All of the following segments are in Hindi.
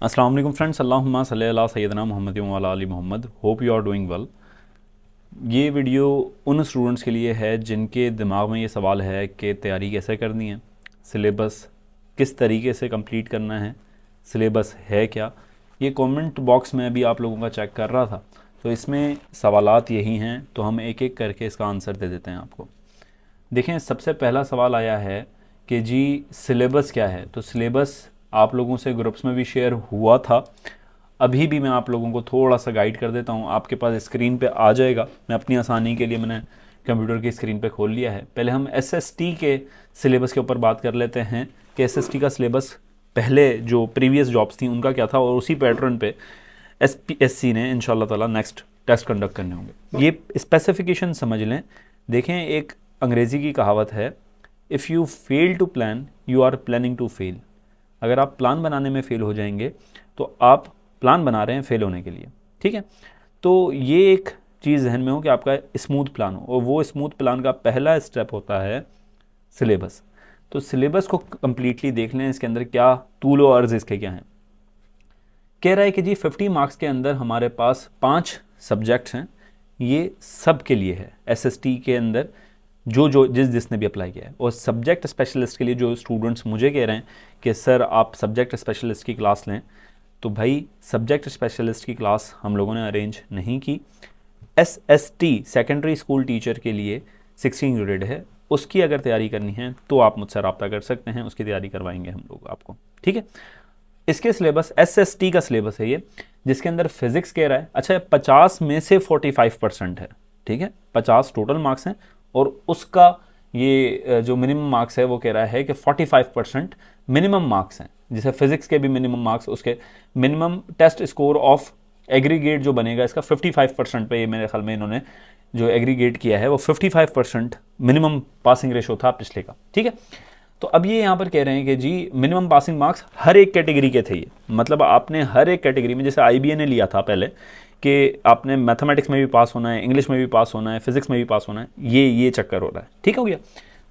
अस्सलाम वालेकुम फ्रेंड्स, अल्लाहुम्मा सल्ली अला सय्यदना मुहम्मद व अला आलि Mohammad. Hope you are doing well. ये वीडियो उन स्टूडेंट्स के लिए है जिनके दिमाग में ये सवाल है कि तैयारी कैसे करनी है, सिलेबस किस तरीके से कंप्लीट करना है, सिलेबस है क्या। ये कमेंट बॉक्स में भी आप लोगों का चेक कर रहा था, तो इसमें सवालात यही हैं, तो हम एक एक करके इसका आंसर दे देते हैं आपको। देखें, सबसे पहला सवाल आया है कि जी सिलेबस क्या है। तो सिलेबस आप लोगों से ग्रुप्स में भी शेयर हुआ था, अभी भी मैं आप लोगों को थोड़ा सा गाइड कर देता हूँ। आपके पास स्क्रीन पे आ जाएगा, मैं अपनी आसानी के लिए मैंने कंप्यूटर की स्क्रीन पे खोल लिया है। पहले हम एसएसटी के सिलेबस के ऊपर बात कर लेते हैं कि एसएसटी का सिलेबस पहले जो प्रीवियस जॉब्स थी उनका क्या था, और उसी पैटर्न पे एसपीएससी ने इंशाल्लाह ताला नेक्स्ट टेस्ट कंडक्ट करने होंगे। ये स्पेसिफिकेशन समझ लें। देखें, एक अंग्रेज़ी की कहावत है, if you fail to plan you are planning to fail. अगर आप प्लान बनाने में फ़ेल हो जाएंगे तो आप प्लान बना रहे हैं फ़ेल होने के लिए, ठीक है। तो ये एक चीज़ ध्यान में हो कि आपका स्मूथ प्लान हो, और वो स्मूथ प्लान का पहला स्टेप होता है सिलेबस। तो सिलेबस को कंप्लीटली देख लें, इसके अंदर क्या तूल और अर्ज़ इसके क्या हैं। कह रहा है कि जी 50 मार्क्स के अंदर हमारे पास 5 सब्जेक्ट्स हैं, ये सब के लिए है एसएसटी के अंदर, जो जिसने भी अप्लाई किया है। और सब्जेक्ट स्पेशलिस्ट के लिए जो स्टूडेंट्स मुझे कह रहे हैं कि सर आप सब्जेक्ट स्पेशलिस्ट की क्लास लें, तो भाई सब्जेक्ट स्पेशलिस्ट की क्लास हम लोगों ने अरेंज नहीं की। एसएसटी सेकेंडरी स्कूल टीचर के लिए 16 ग्रेड है, उसकी अगर तैयारी करनी है तो आप मुझसे रब्ता कर सकते हैं, उसकी तैयारी करवाएंगे हम लोग आपको, ठीक है। इसके सिलेबस एसएसटी का सिलेबस है ये, जिसके अंदर फिजिक्स कह रहा है, अच्छा 50 में से 45% है, ठीक है। 50 टोटल मार्क्स हैं और उसका ये जो मिनिमम मार्क्स है वो कह रहा है कि 45% मिनिमम मार्क्स हैं। जैसे फिजिक्स के भी मिनिमम मार्क्स, उसके minimum test score of aggregate जो बनेगा इसका 55% पे, ये मेरे ख्याल में इन्होंने जो एग्रीगेट किया है वो 55% मिनिमम पासिंग रेशो था पिछले का, ठीक है। तो अब ये यहाँ पर कह रहे हैं कि जी मिनिमम पासिंग मार्क्स हर एक कैटेगरी के थे, ये मतलब आपने हर एक कैटेगरी में, जैसे आईबीए ने लिया था पहले कि आपने मैथमेटिक्स में भी पास होना है, इंग्लिश में भी पास होना है, फिजिक्स में भी पास होना है, ये चक्कर हो रहा है, ठीक हो गया।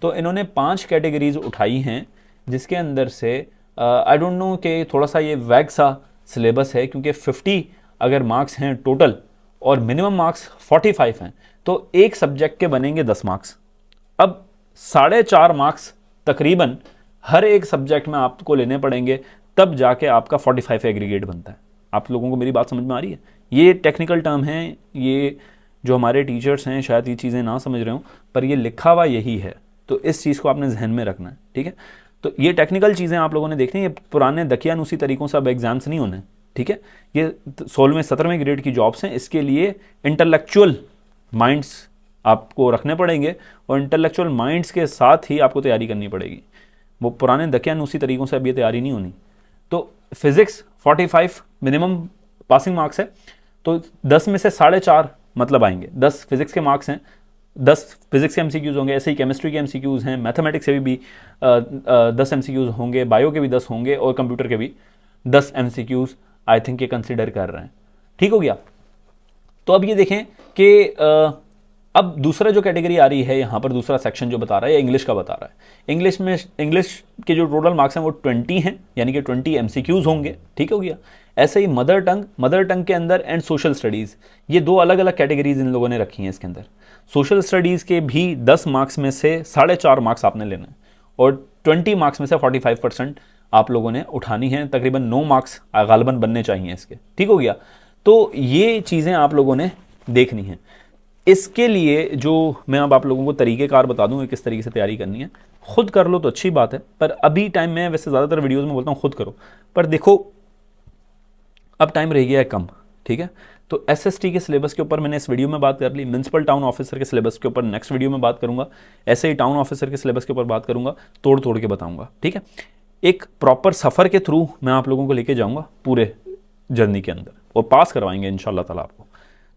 तो इन्होंने 5 कैटेगरीज उठाई हैं, जिसके अंदर से आई डोंट नो कि थोड़ा सा ये वैग सा सिलेबस है, क्योंकि 50 अगर मार्क्स हैं टोटल और मिनिमम मार्क्स 45 हैं, तो एक सब्जेक्ट के बनेंगे 10 मार्क्स। अब 4.5 मार्क्स तकरीबन हर एक सब्जेक्ट में आपको लेने पड़ेंगे, तब जाके आपका 45 एग्रीगेट बनता है। आप लोगों को मेरी बात समझ में आ रही है? ये टेक्निकल टर्म है, ये जो हमारे टीचर्स हैं शायद ये चीज़ें ना समझ रहे हो, पर ये लिखा हुआ यही है, तो इस चीज़ को आपने जहन में रखना है, ठीक है। तो ये टेक्निकल चीज़ें आप लोगों ने देखनी है, ये पुराने दकियानूसी तरीक़ों से अब एग्जाम्स नहीं होने, ठीक है। ये 16वें 17वें ग्रेड की जॉब्स हैं, इसके लिए इंटेलेक्चुअल माइंड्स आपको रखने पड़ेंगे, और इंटेलेक्चुअल माइंड्स के साथ ही आपको तैयारी करनी पड़ेगी। वो पुराने दकियानूसी तरीक़ों से अब ये तैयारी नहीं होनी। तो फिज़िक्स 45 मिनिमम पासिंग मार्क्स है, तो 10 में से 4.5 मतलब आएंगे, 10 फिजिक्स के मार्क्स हैं, 10 फिजिक्स के एमसीक्यूज़ होंगे, ऐसे ही केमिस्ट्री के एमसीक्यूज़ हैं, मैथमेटिक्स के भी 10 एमसीक्यूज़ होंगे, बायो के भी 10 होंगे, और कंप्यूटर के भी 10 एमसीक्यूज़ आई थिंक ये कंसिडर कर रहे हैं, ठीक हो गया। तो अब ये देखें कि अब दूसरा जो कैटेगरी आ रही है यहाँ पर, दूसरा सेक्शन जो बता रहा है, इंग्लिश का बता रहा है। इंग्लिश के जो टोटल मार्क्स हैं वो 20 हैं, यानी कि 20 एमसीक्यूज़ होंगे, ठीक हो गया। ऐसे ही मदर टंग के अंदर एंड सोशल स्टडीज़, ये 2 अलग अलग कैटेगरीज इन लोगों ने रखी हैं इसके अंदर। सोशल स्टडीज़ के भी 10 मार्क्स में से 4.5 मार्क्स आपने लेना है, और 20 मार्क्स में से 45% आप लोगों ने उठानी है, तकरीबन 9 मार्क्स गालिबन बनने चाहिए इसके, ठीक हो गया। तो ये चीज़ें आप लोगों ने देखनी है। इसके लिए जो मैं अब आप लोगों को तरीक़ेकार बता दूं किस तरीके से तैयारी करनी है, खुद कर लो तो अच्छी बात है, पर अभी टाइम में, वैसे ज़्यादातर वीडियोस में बोलता हूँ खुद करो, पर देखो अब टाइम रह गया है कम, ठीक है। तो एसएसटी के सिलेबस के ऊपर मैंने इस वीडियो में बात कर ली, म्युनिसिपल टाउन ऑफिसर के सिलेबस के ऊपर नेक्स्ट वीडियो में बात करूंगा, ऐसे ही टाउन ऑफिसर के सिलेबस के ऊपर बात करूंगा, तोड़ के बताऊंगा, ठीक है। एक प्रॉपर सफ़र के थ्रू मैं आप लोगों को लेके जाऊँगा पूरे जर्नी के अंदर, और पास करवाएंगे इंशाल्लाह ताला आपको।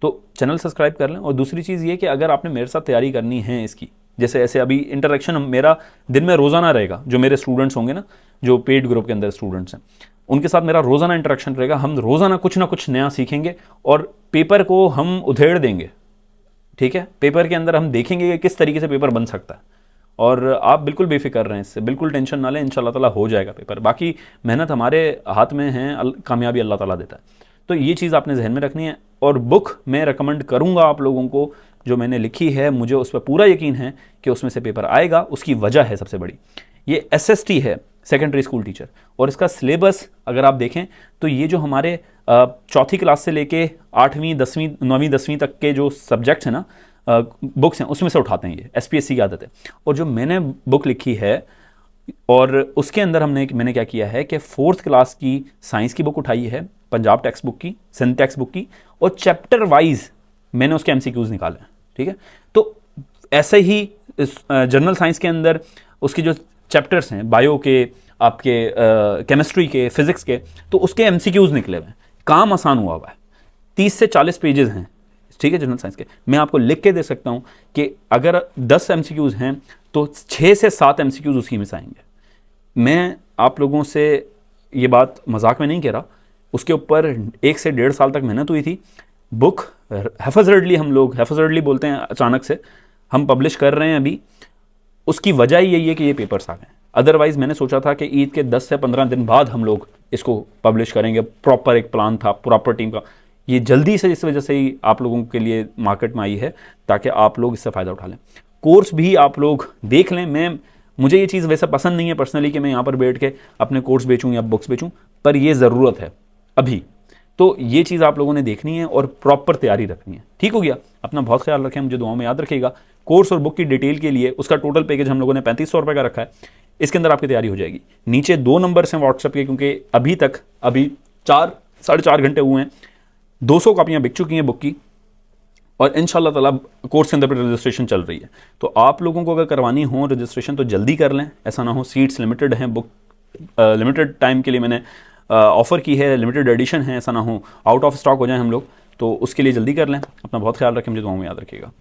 तो चैनल सब्सक्राइब कर लें। और दूसरी चीज़ ये कि अगर आपने मेरे साथ तैयारी करनी है इसकी, जैसे ऐसे अभी इंटरेक्शन मेरा दिन में रोज़ाना रहेगा, जो मेरे स्टूडेंट्स होंगे ना, जो पेड ग्रुप के अंदर स्टूडेंट्स हैं, उनके साथ मेरा रोज़ाना इंटरेक्शन रहेगा। हम रोज़ाना कुछ ना कुछ नया सीखेंगे और पेपर को हम उधेड़ देंगे, ठीक है। पेपर के अंदर हम देखेंगे कि किस तरीके से पेपर बन सकता है, और आप बिल्कुल बेफिक्र रहें इससे, बिल्कुल टेंशन ना लें, इंशाल्लाह ताला हो जाएगा पेपर। बाकी मेहनत हमारे हाथ में है, कामयाबी अल्लाह ताला देता है। तो ये चीज़ आपने जहन में रखनी है। और बुक मैं रिकमेंड करूँगा आप लोगों को, जो मैंने लिखी है मुझे उस पर पूरा यकीन है कि उसमें से पेपर आएगा। उसकी वजह है सबसे बड़ी, ये SST है, सेकेंडरी स्कूल टीचर, और इसका सिलेबस अगर आप देखें तो ये जो हमारे चौथी क्लास से लेके 8वीं 10वीं 9वीं 10वीं तक के जो सब्जेक्ट्स हैं ना, बुक्स हैं, उसमें से उठाते हैं। ये SPSC की आदत है। और जो मैंने बुक लिखी है और उसके अंदर मैंने क्या किया है कि 4th क्लास की साइंस की बुक उठाई है, पंजाब टेक्स्ट बुक की, सिंध टेक्स्ट बुक की, और चैप्टर वाइज मैंने उसके MCQs निकाले हैं। ठीक है, तो ऐसे ही जनरल साइंस के अंदर उसके जो चैप्टर्स हैं, बायो के, आपके केमिस्ट्री के, फिजिक्स के, तो उसके MCQs निकले हुए हैं। काम आसान हुआ हुआ है। 30 से 40 पेजेस हैं, ठीक है, जनरल साइंस के। मैं आपको लिख के दे सकता हूं कि अगर 10 MCQs हैं तो 6 से 7 MCQs उसी में से आएंगे। मैं आप लोगों से ये बात मजाक में नहीं कह रहा, उसके ऊपर 1 से 1.5 साल तक मेहनत हुई थी। बुक हैफजर्डली, हम लोग हैफजर्डली बोलते हैं, अचानक से हम पब्लिश कर रहे हैं अभी। उसकी वजह यही है कि ये पेपर्स आ गए। अदरवाइज़ मैंने सोचा था कि ईद के 10 से 15 दिन बाद हम लोग इसको पब्लिश करेंगे। प्रॉपर एक प्लान था, प्रॉपर टीम का। ये जल्दी से इस वजह से ही आप लोगों के लिए मार्केट में आई है, ताकि आप लोग इससे फ़ायदा उठा लें। कोर्स भी आप लोग देख लें। मुझे ये चीज़ वैसे पसंद नहीं है पर्सनली कि मैं यहाँ पर बैठ के अपने कोर्स बेचूँ या बुक्स बेचूँ, पर ये ज़रूरत है अभी। तो ये चीज़ आप लोगों ने देखनी है और प्रॉपर तैयारी रखनी है। ठीक हो गया? अपना बहुत ख्याल रखें, मुझे दुआओं में याद रखिएगा। कोर्स और बुक की डिटेल के लिए उसका टोटल पैकेज हम लोगों ने 3500 रुपये का रखा है। इसके अंदर आपकी तैयारी हो जाएगी। नीचे 2 नंबर्स हैं व्हाट्सएप के, क्योंकि अभी 4-4.5 घंटे हुए हैं, 200 कापियाँ बिक चुकी हैं बुक की, और इंशाल्लाह ताला कोर्स के अंदर पर रजिस्ट्रेशन चल रही है। तो आप लोगों को अगर करवानी हो रजिस्ट्रेशन तो जल्दी कर लें, ऐसा ना हो सीट्स लिमिटेड हैं। बुक लिमिटेड टाइम के लिए मैंने ऑफ़र की है, लिमिटेड एडिशन है, ऐसा ना हो आउट ऑफ स्टॉक हो जाए हम लोग। तो उसके लिए जल्दी कर लें। अपना बहुत ख्याल रखें, मुझे दुआओं में याद रखिएगा।